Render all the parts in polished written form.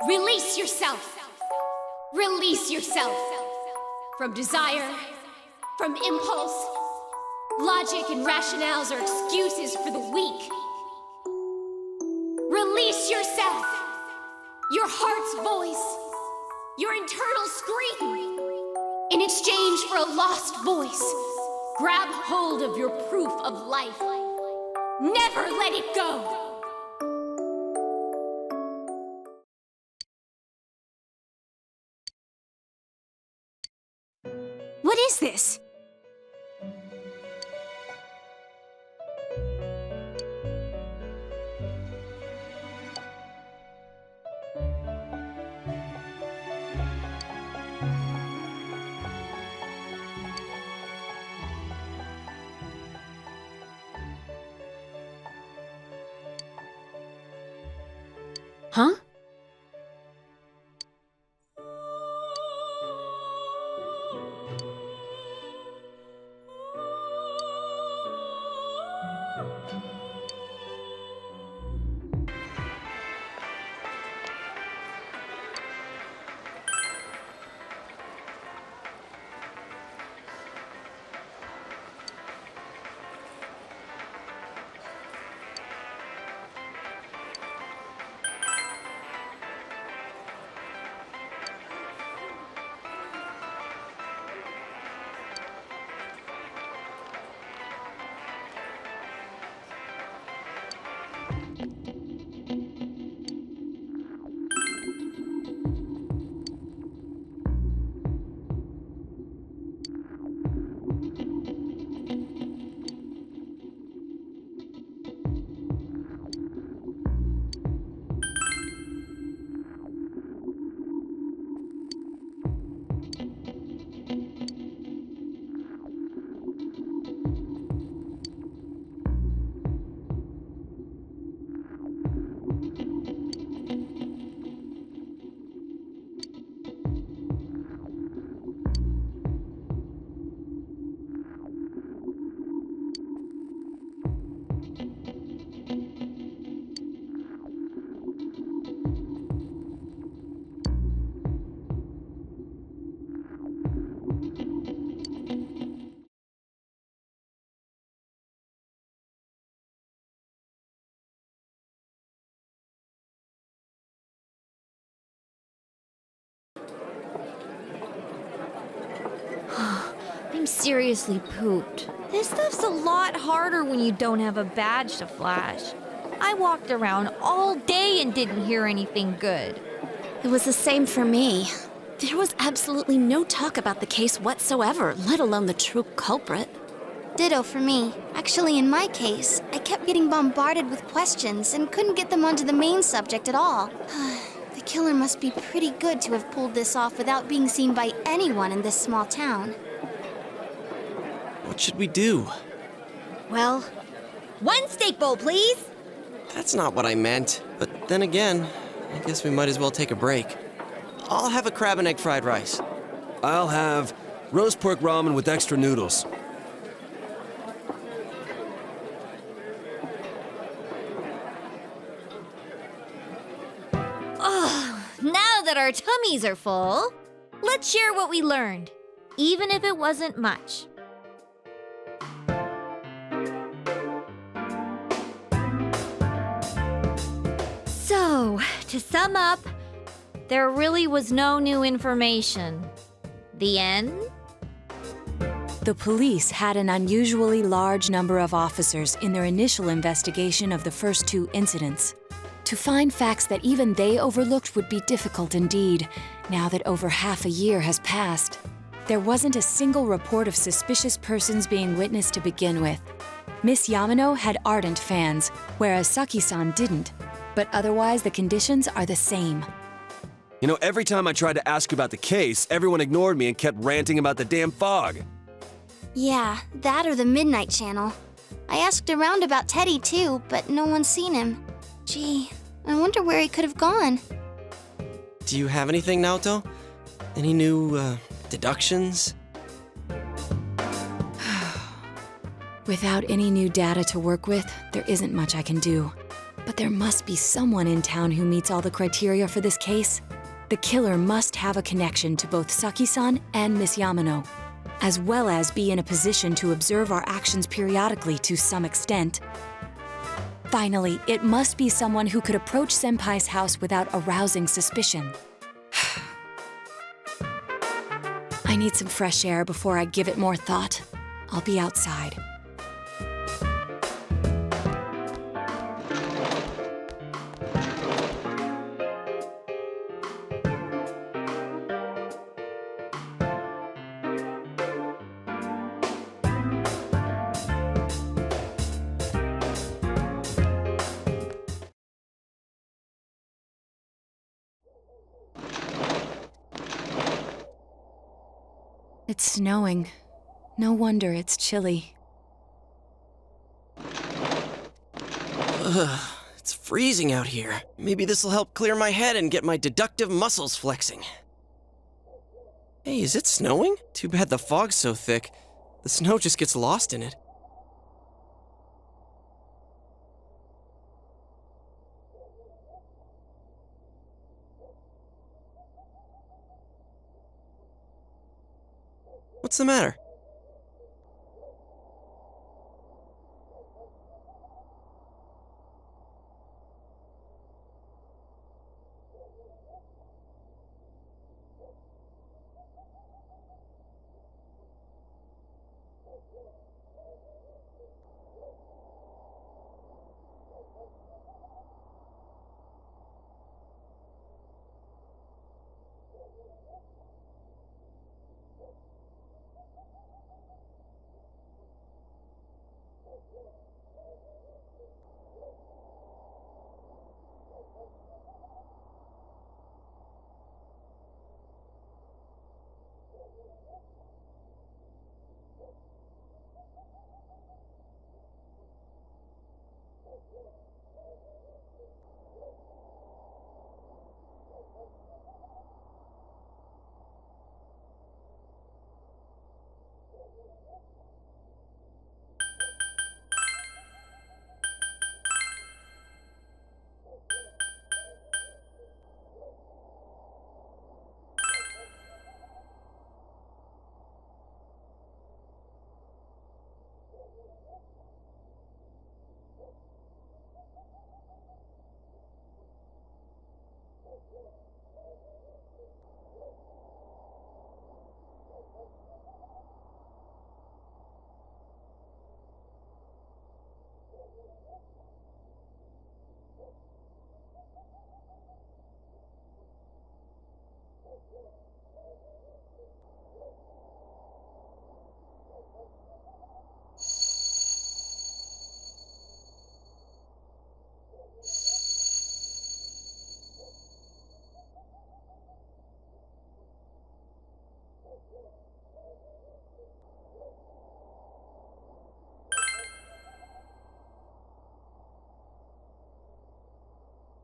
Release yourself. Release yourself. From desire, from impulse. Logic and rationales are excuses for the weak. Release yourself. Your heart's voice. Your internal scream. In exchange for a lost voice, grab hold of your proof of life. Never let it go. What is this? Huh? I'm seriously pooped. This stuff's a lot harder when you don't have a badge to flash. I walked around all day and didn't hear anything good. It was the same for me. There was absolutely no talk about the case whatsoever, let alone the true culprit. Ditto for me. Actually, in my case, I kept getting bombarded with questions and couldn't get them onto the main subject at all. The killer must be pretty good to have pulled this off without being seen by anyone in this small town. What should we do? Well, one steak bowl, please. That's not what I meant. But then again, I guess we might as well take a break. I'll have a crab and egg fried rice. I'll have roast pork ramen with extra noodles. Now that our tummies are full, let's share what we learned, even if it wasn't much. So, to sum up, there really was no new information. The end? The police had an unusually large number of officers in their initial investigation of the first two incidents. To find facts that even they overlooked would be difficult indeed, now that over half a year has passed. There wasn't a single report of suspicious persons being witnessed to begin with. Miss Yamano had ardent fans, whereas Saki-san didn't. But otherwise, the conditions are the same. You know, every time I tried to ask about the case, everyone ignored me and kept ranting about the damn fog. Yeah, that or the Midnight Channel. I asked around about Teddy too, but no one's seen him. Gee, I wonder where he could have gone. Do you have anything, Naoto? Any new, deductions? Without any new data to work with, there isn't much I can do. But there must be someone in town who meets all the criteria for this case. The killer must have a connection to both Saki-san and Miss Yamano, as well as be in a position to observe our actions periodically to some extent. Finally, it must be someone who could approach Senpai's house without arousing suspicion. I need some fresh air before I give it more thought. I'll be outside. It's snowing. No wonder it's chilly. Ugh, it's freezing out here. Maybe this'll help clear my head and get my deductive muscles flexing. Hey, is it snowing? Too bad the fog's so thick. The snow just gets lost in it. What's the matter?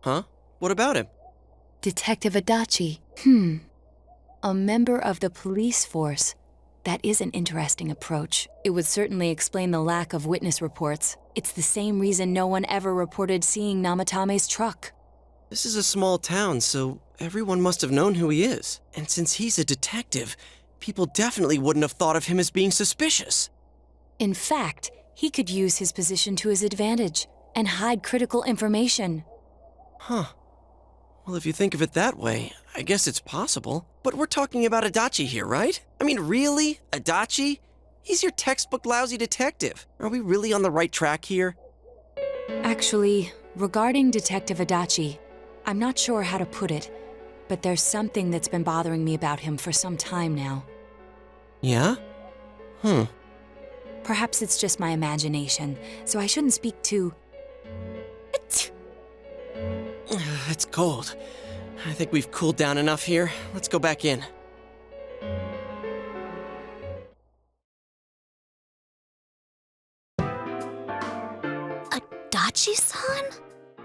Huh? What about him? Detective Adachi. A member of the police force. That is an interesting approach. It would certainly explain the lack of witness reports. It's the same reason no one ever reported seeing Namatame's truck. This is a small town, so everyone must have known who he is. And since he's a detective, people definitely wouldn't have thought of him as being suspicious. In fact, he could use his position to his advantage and hide critical information. Huh. Well, if you think of it that way, I guess it's possible. But we're talking about Adachi here, right? I mean, really? Adachi? He's your textbook lousy detective. Are we really on the right track here? Actually, regarding Detective Adachi, I'm not sure how to put it, but there's something that's been bothering me about him for some time now. Yeah? Perhaps it's just my imagination, so I shouldn't speak too... It's cold. I think we've cooled down enough here. Let's go back in. Adachi-san?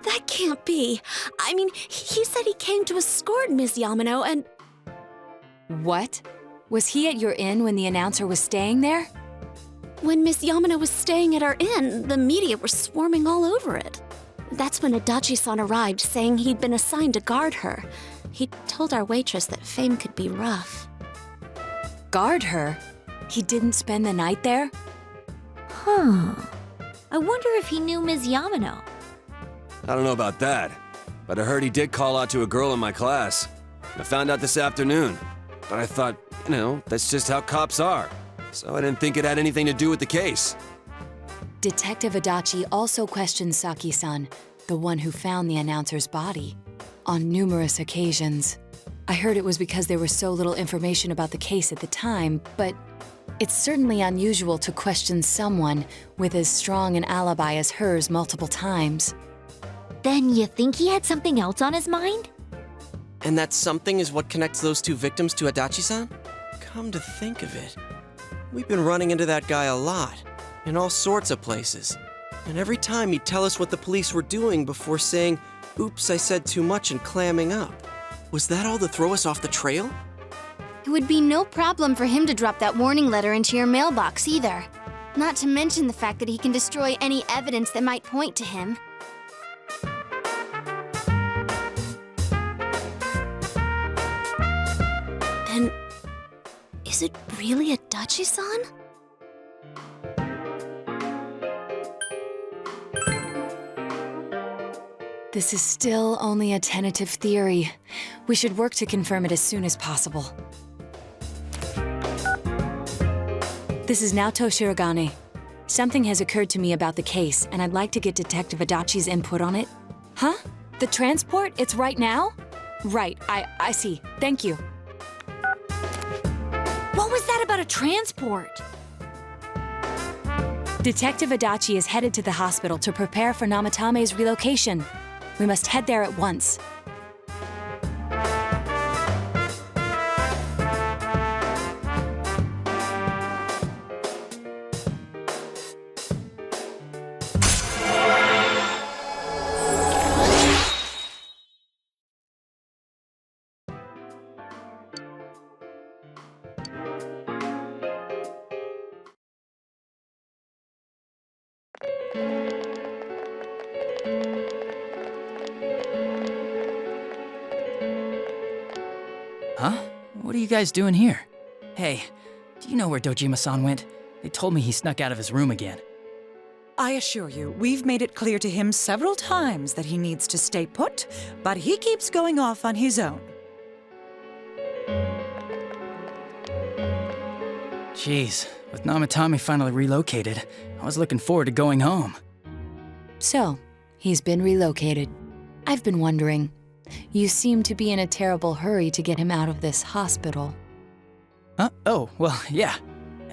That can't be. I mean, he said he came to escort Miss Yamano and... What? Was he at your inn when the announcer was staying there? When Miss Yamano was staying at our inn, the media were swarming all over it. That's when Adachi-san arrived, saying he'd been assigned to guard her. He told our waitress that fame could be rough. Guard her? He didn't spend the night there? Huh. I wonder if he knew Ms. Yamano. I don't know about that, but I heard he did call out to a girl in my class. I found out this afternoon, but I thought, that's just how cops are. So I didn't think it had anything to do with the case. Detective Adachi also questioned Saki-san, the one who found the announcer's body, on numerous occasions. I heard it was because there was so little information about the case at the time, but it's certainly unusual to question someone with as strong an alibi as hers multiple times. Then you think he had something else on his mind? And that something is what connects those two victims to Adachi-san? Come to think of it, we've been running into that guy a lot, in all sorts of places. And every time he'd tell us what the police were doing before saying, "Oops, I said too much," and clamming up. Was that all to throw us off the trail? It would be no problem for him to drop that warning letter into your mailbox either. Not to mention the fact that he can destroy any evidence that might point to him. Then, is it really Adachi-san? This is still only a tentative theory. We should work to confirm it as soon as possible. This is Naoto Shirogane. Something has occurred to me about the case, and I'd like to get Detective Adachi's input on it. Huh? The transport? It's right now? Right, I see. Thank you. What was that about a transport? Detective Adachi is headed to the hospital to prepare for Namatame's relocation. We must head there at once. Huh? What are you guys doing here? Hey, do you know where Dojima-san went? They told me he snuck out of his room again. I assure you, we've made it clear to him several times that he needs to stay put, but he keeps going off on his own. Jeez, with Namatame finally relocated, I was looking forward to going home. So, he's been relocated. I've been wondering, you seem to be in a terrible hurry to get him out of this hospital. Huh? Oh, well, yeah.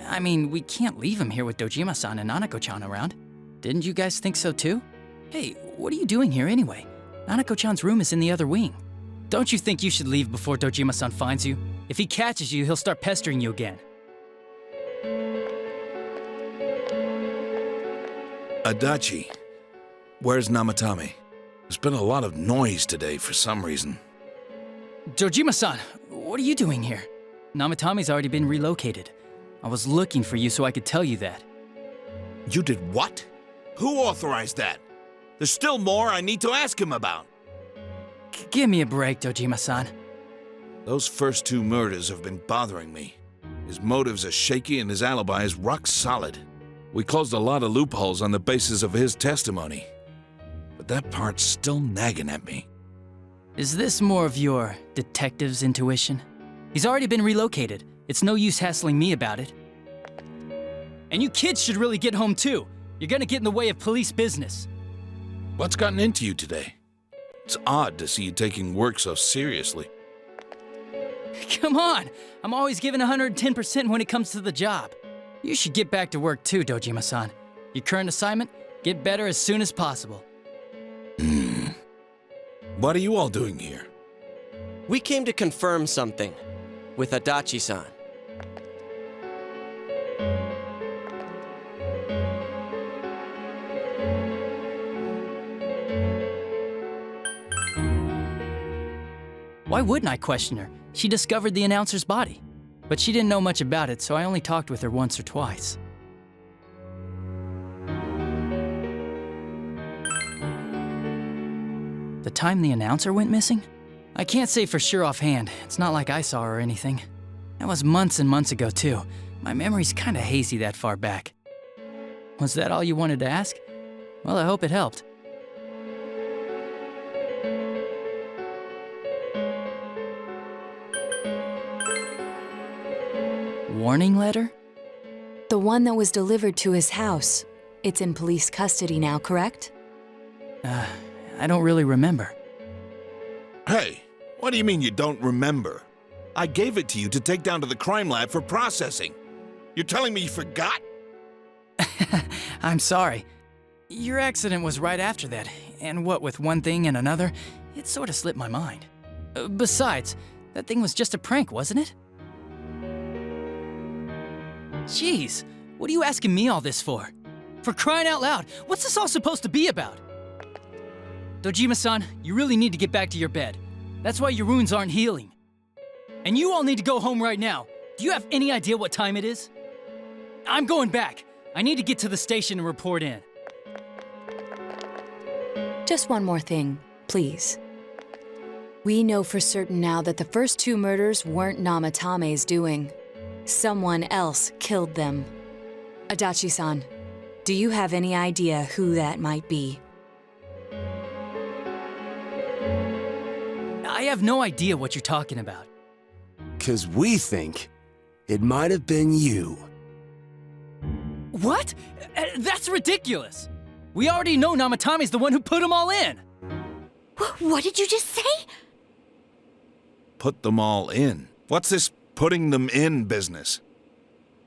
I mean, we can't leave him here with Dojima-san and Nanako-chan around. Didn't you guys think so too? Hey, what are you doing here anyway? Nanako-chan's room is in the other wing. Don't you think you should leave before Dojima-san finds you? If he catches you, he'll start pestering you again. Adachi, where's Namatame? There's been a lot of noise today for some reason. Dojima-san, what are you doing here? Namatame's already been relocated. I was looking for you so I could tell you that. You did what? Who authorized that? There's still more I need to ask him about. Give me a break, Dojima-san. Those first two murders have been bothering me. His motives are shaky and his alibi is rock solid. We closed a lot of loopholes on the basis of his testimony. But that part's still nagging at me. Is this more of your detective's intuition? He's already been relocated. It's no use hassling me about it. And you kids should really get home too. You're gonna get in the way of police business. What's gotten into you today? It's odd to see you taking work so seriously. Come on! I'm always giving 110% when it comes to the job. You should get back to work too, Dojima-san. Your current assignment? Get better as soon as possible. What are you all doing here? We came to confirm something with Adachi-san. Why wouldn't I question her? She discovered the announcer's body. But she didn't know much about it, so I only talked with her once or twice. The time the announcer went missing? I can't say for sure offhand. It's not like I saw her or anything. That was months and months ago, too. My memory's kinda hazy that far back. Was that all you wanted to ask? Well, I hope it helped. Warning letter? The one that was delivered to his house. It's in police custody now, correct? I don't really remember. Hey, what do you mean you don't remember? I gave it to you to take down to the crime lab for processing. You're telling me you forgot? I'm sorry. Your accident was right after that, and what with one thing and another, it sort of slipped my mind. Besides, that thing was just a prank, wasn't it? Jeez, what are you asking me all this for? For crying out loud, what's this all supposed to be about? Dojima-san, you really need to get back to your bed. That's why your wounds aren't healing. And you all need to go home right now. Do you have any idea what time it is? I'm going back. I need to get to the station and report in. Just one more thing, please. We know for certain now that the first 2 murders weren't Namatame's doing. Someone else killed them. Adachi-san, do you have any idea who that might be? I have no idea what you're talking about. 'Cause we think it might have been you. What? That's ridiculous! We already know Namatame's the one who put them all in! What did you just say? Put them all in? What's this putting them in business?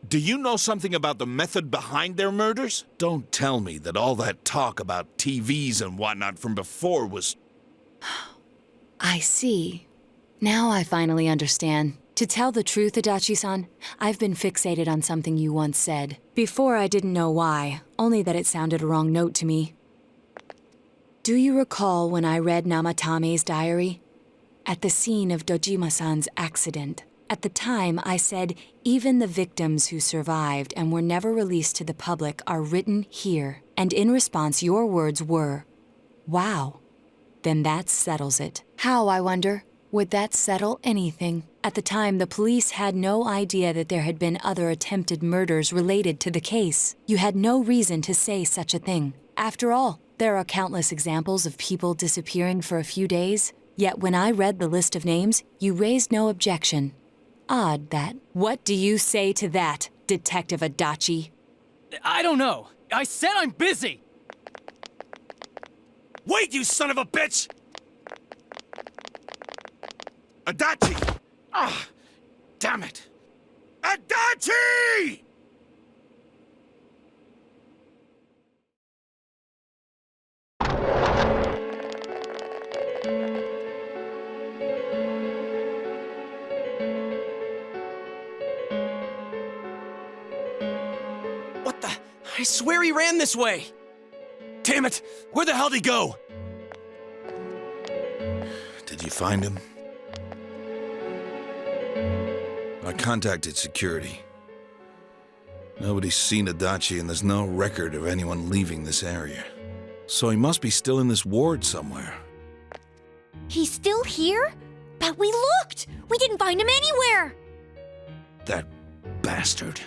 Do you know something about the method behind their murders? Don't tell me that all that talk about TVs and whatnot from before was... I see. Now I finally understand. To tell the truth, Adachi-san, I've been fixated on something you once said. Before I didn't know why, only that it sounded a wrong note to me. Do you recall when I read Namatame's diary? At the scene of Dojima-san's accident. At the time, I said, even the victims who survived and were never released to the public are written here. And in response, your words were, wow. Then that settles it. How, I wonder? Would that settle anything? At the time, the police had no idea that there had been other attempted murders related to the case. You had no reason to say such a thing. After all, there are countless examples of people disappearing for a few days. Yet when I read the list of names, you raised no objection. Odd that. What do you say to that, Detective Adachi? I don't know. I said I'm busy! Wait, you son of a bitch! Adachi! Ah, damn it! Adachi! What the? I swear he ran this way! Damn it! Where the hell'd he go? Did you find him? I contacted security. Nobody's seen Adachi and there's no record of anyone leaving this area. So he must be still in this ward somewhere. He's still here? But we looked! We didn't find him anywhere! That bastard.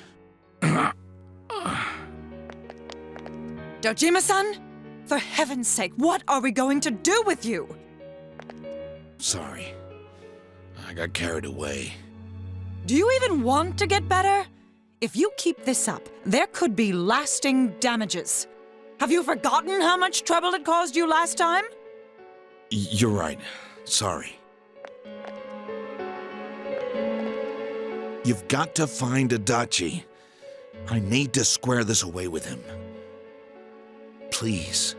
Dojima-san? For heaven's sake, what are we going to do with you? Sorry. I got carried away. Do you even want to get better? If you keep this up, there could be lasting damages. Have you forgotten how much trouble it caused you last time? You're right. Sorry. You've got to find Adachi. I need to square this away with him. Please.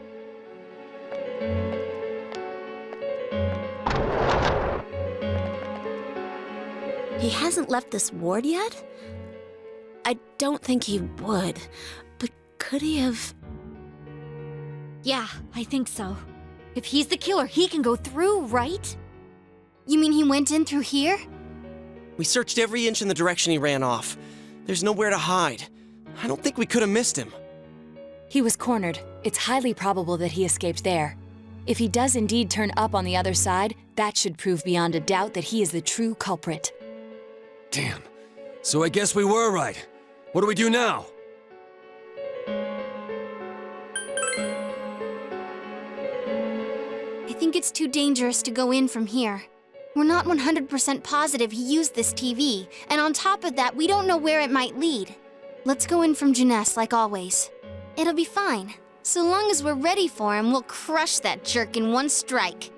He hasn't left this ward yet? I don't think he would, but could he have... Yeah, I think so. If he's the killer, he can go through, right? You mean he went in through here? We searched every inch in the direction he ran off. There's nowhere to hide. I don't think we could have missed him. He was cornered. It's highly probable that he escaped there. If he does indeed turn up on the other side, that should prove beyond a doubt that he is the true culprit. Damn. So I guess we were right. What do we do now? I think it's too dangerous to go in from here. We're not 100% positive he used this TV, and on top of that, we don't know where it might lead. Let's go in from Jeunesse like always. It'll be fine. So long as we're ready for him, we'll crush that jerk in one strike.